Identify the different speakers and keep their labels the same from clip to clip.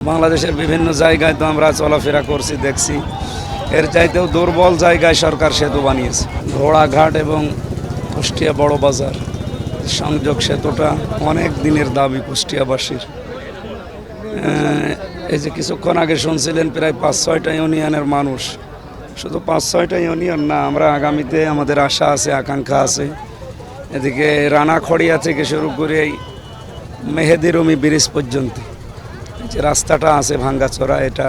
Speaker 1: বাংলাদেশের বিভিন্ন জায়গায় তো আমরা চলাফেরা করছি, দেখছি এর চাইতেও দুর্বল জায়গায় সরকার সেতু বানিয়েছে। ঘোড়াঘাট এবং কুষ্টিয়া বড় বাজার সংযোগ সেতুটা অনেক দিনের দাবি কুষ্টিয়াবাসীর। এই যে কিছুক্ষণ আগে শুনছিলেন প্রায় 5-6টা ইউনিয়নের মানুষ, শুধু 5-6টা ইউনিয়ন না, আমরা আগামীতে আমাদের আশা আছে, আকাঙ্ক্ষা আছে। এদিকে রানাখড়িয়া থেকে শুরু করে এই মেহেদিরুমি ব্রিজ পর্যন্ত যে রাস্তাটা আছে ভাঙ্গাচোরা, এটা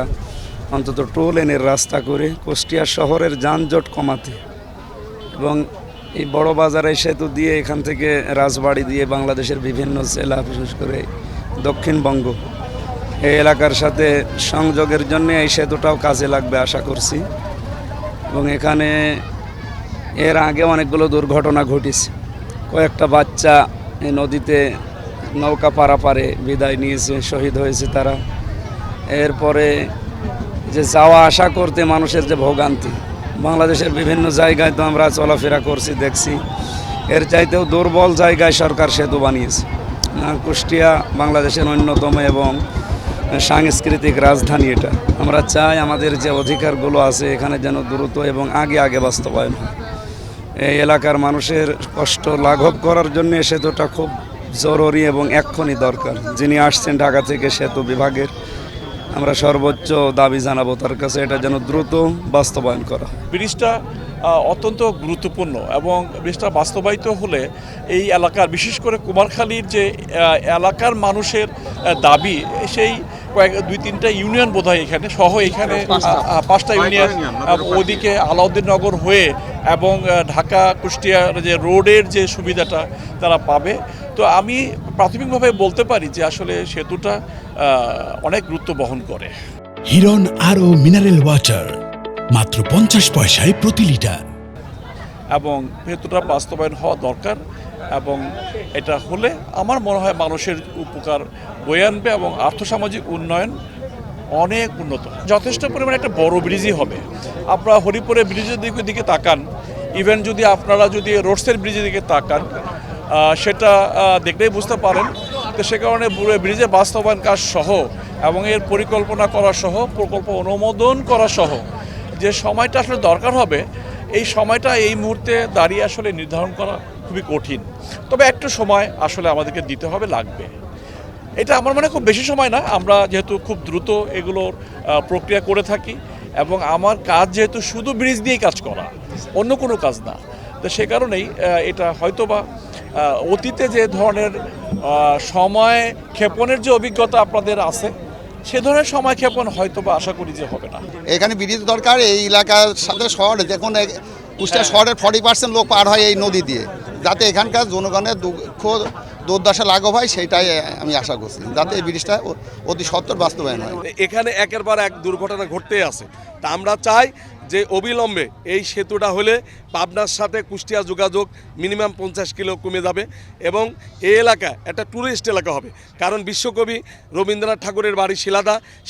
Speaker 1: অন্তত 2 লেনের রাস্তা করে কুষ্টিয়া শহরের যানজট কমাতে এবং এই বড় বাজারের সেতু দিয়ে এখান থেকে রাজবাড়ি দিয়ে বাংলাদেশের বিভিন্ন জেলা, বিশেষ করে দক্ষিণবঙ্গ এই এলাকার সাথে সংযোগের জন্য এই সেতুটাও কাজে লাগবে আশা করছি। এবং এখানে এর আগে অনেকগুলো দুর্ঘটনা ঘটেছে, কয়েকটা বাচ্চা এই নদীতে নৌকা পারাপারে বিদায় নিয়েছে, শহীদ হয়েছে তারা। এরপরে যে যাওয়া আসা করতে মানুষের যে ভোগান্তি, বাংলাদেশের বিভিন্ন জায়গায় তো আমরা চলাফেরা করছি, দেখছি এর চাইতেও দুর্বল জায়গায় সরকার সেতু বানিয়েছে। কুষ্টিয়া বাংলাদেশের অন্যতম এবং সাংস্কৃতিক রাজধানী এটা। আমরা চাই আমাদের যে অধিকারগুলো আছে এখানে যেন দ্রুত এবং আগে বাস্তবায়ন হয়। এই এলাকার মানুষের কষ্ট লাঘব করার জন্য সেতুটা খুব জরুরি এবং এক্ষুনি দরকার। যিনি আসছেন ঢাকা থেকে সেতু বিভাগের, আমরা সর্বোচ্চ দাবি জানাবো তার কাছে এটা যেন দ্রুত বাস্তবায়ন করা।
Speaker 2: ব্রিজটা অত্যন্ত গুরুত্বপূর্ণ এবং ব্রিজটা বাস্তবায়িত হলে এই এলাকার, বিশেষ করে কুমারখালীর যে এলাকার মানুষের দাবি, সেই 2-3টা ইউনিয়ন বোধহয় এখানে সহ, এখানে 5টা ইউনিয়ন, ওদিকে আলাউদ্দিননগর হয়ে এবং ঢাকা কুষ্টিয়ার যে রোডের যে সুবিধাটা তারা পাবে। তো আমি প্রাথমিকভাবে বলতে পারি যে আসলে সেতুটা অনেক গুরুত্ব বহন করে।
Speaker 3: হিরন আরও মিনারেল ওয়াটার মাত্র 50 পয়সায় প্রতি লিটার।
Speaker 2: এবং সেতুটা বাস্তবায়ন হওয়া দরকার এবং এটা হলে আমার মনে হয় মানুষের উপকার বয়ে আনবে এবং আর্থসামাজিক উন্নয়ন অনেক উন্নত, যথেষ্ট পরিমাণে একটা বড় ব্রিজই হবে। আপনারা হরিপুরের ব্রিজের দিকে তাকান, ইভেন যদি আপনারা যদি রোডসের ব্রিজের দিকে তাকান, সেটা দেখলেই বুঝতে পারেন। তো সে কারণে ব্রিজের বাস্তবায়ন কাজ সহ এবং এর পরিকল্পনা করা সহ, প্রকল্প অনুমোদন করা সহ যে সময়টা আসলে দরকার হবে, এই সময়টা এই মুহূর্তে দাঁড়িয়ে আসলে নির্ধারণ করা খুবই কঠিন। তবে একটু সময় আসলে আমাদেরকে দিতে হবে, লাগবে। এটা আমার মনে খুব বেশি সময় না, আমরা যেহেতু খুব দ্রুত এগুলোর প্রক্রিয়া করে থাকি এবং আমার কাজ যেহেতু শুধু ব্রিজ দিয়েই কাজ করা, অন্য কোনো কাজ না। তো সে কারণেই এটা হয়তোবা অতীতে যে ধরনের সময় ক্ষেপণের যে অভিজ্ঞতা আপনাদের আছে, সে ধরনের সময় ক্ষেপণ হয়তোবা আশা করি যে হবে না।
Speaker 4: এখানে ব্রিজ দরকার। এই এলাকার সাথে শহরে দেখুন, কুষ্টিয়া শহরের 40% লোক পার হয় এই নদী দিয়ে, যাতে এখানকার জনগণের দুঃখ দুর্দশা লাঘব হয়, সেইটাই আমি আশা করছি, যাতে এই ব্রিজটা অতি সত্বর বাস্তবায়ন হয়।
Speaker 5: এখানে একের পর এক দুর্ঘটনা ঘটতেই আছে। তা আমরা চাই যে অবিলম্বে এই সেতুটা হলে পাবনার সাথে কুষ্টিয়া যোগাযোগ মিনিমাম 50 কিলো কমে যাবে এবং এই এলাকা একটা ট্যুরিস্ট এলাকা হবে। কারণ বিশ্বকবি রবীন্দ্রনাথ ঠাকুরের বাড়ি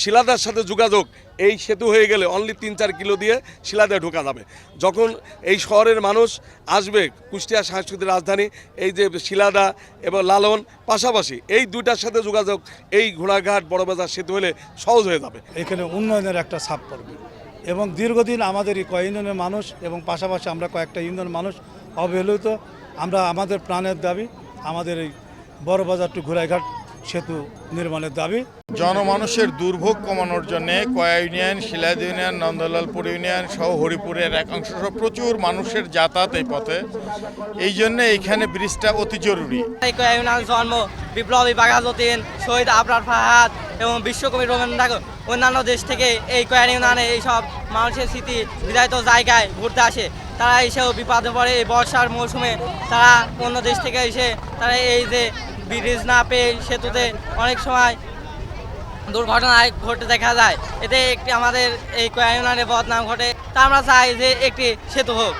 Speaker 5: শিলাদার সাথে যোগাযোগ এই সেতু হয়ে গেলে অনলি 3-4 কিলো দিয়ে শিলাদায় ঢোকা যাবে। যখন এই শহরের মানুষ আসবে, কুষ্টিয়া সাংস্কৃতিক রাজধানী, এই যে শিলাদা এবং লালন পাশাপাশি এই দুইটার সাথে যোগাযোগ এই ঘোড়াঘাট বড়বাজার সেতু হলে সহজ হয়ে যাবে।
Speaker 6: এখানে উন্নয়নের একটা ছাপ পড়বে এবং দীর্ঘদিন আমাদের এই কয় ইউনিয়নের মানুষ এবং পাশাপাশি আমরা কয়েকটা ইউনিয়ন মানুষ অবহেলিত, আমরা আমাদের প্রাণের দাবি, আমাদের এই বড়বাজার টু ঘোড়াঘাট সেতু নির্মাণের দাবি।
Speaker 7: জনমানুষের দুর্ভোগ কমানোর জন্য কয়া ইউনিয়ন, শিলাদ ইউনিয়ন, নন্দলালপুর ইউনিয়ন সহ হরিপুরের একাংশ সহ প্রচুর মানুষের যাতায়াত এই পথে, এই জন্য এইখানে ব্রিজটা অতি জরুরি।
Speaker 8: এই কয়া ইউনিয়ন জন্ম বিপ্লবী বাঘাযতীন, শহীদ আবরার ফাহাদ এবং বিশ্বকবি রবীন্দ্রনাথ ঠাকুর অন্যান্য দেশ থেকে এই কয়া ইউনিয়নে এইসব মানুষের স্মৃতি বিধায়িত জায়গায় ঘুরতে আসে। তারা এসেও বিপদে পড়ে এই বর্ষার মৌসুমে, তারা অন্য দেশ থেকে এসে তারা এই যে ব্রিজ না পেয়ে সেতুতে অনেক সময় দুর্ঘটনা ঘটে দেখা যায়। এতে একটি আমাদের এই কয়া ইউনিয়নে বদনাম ঘটে। তা আমরা চাই যে একটি সেতু হোক।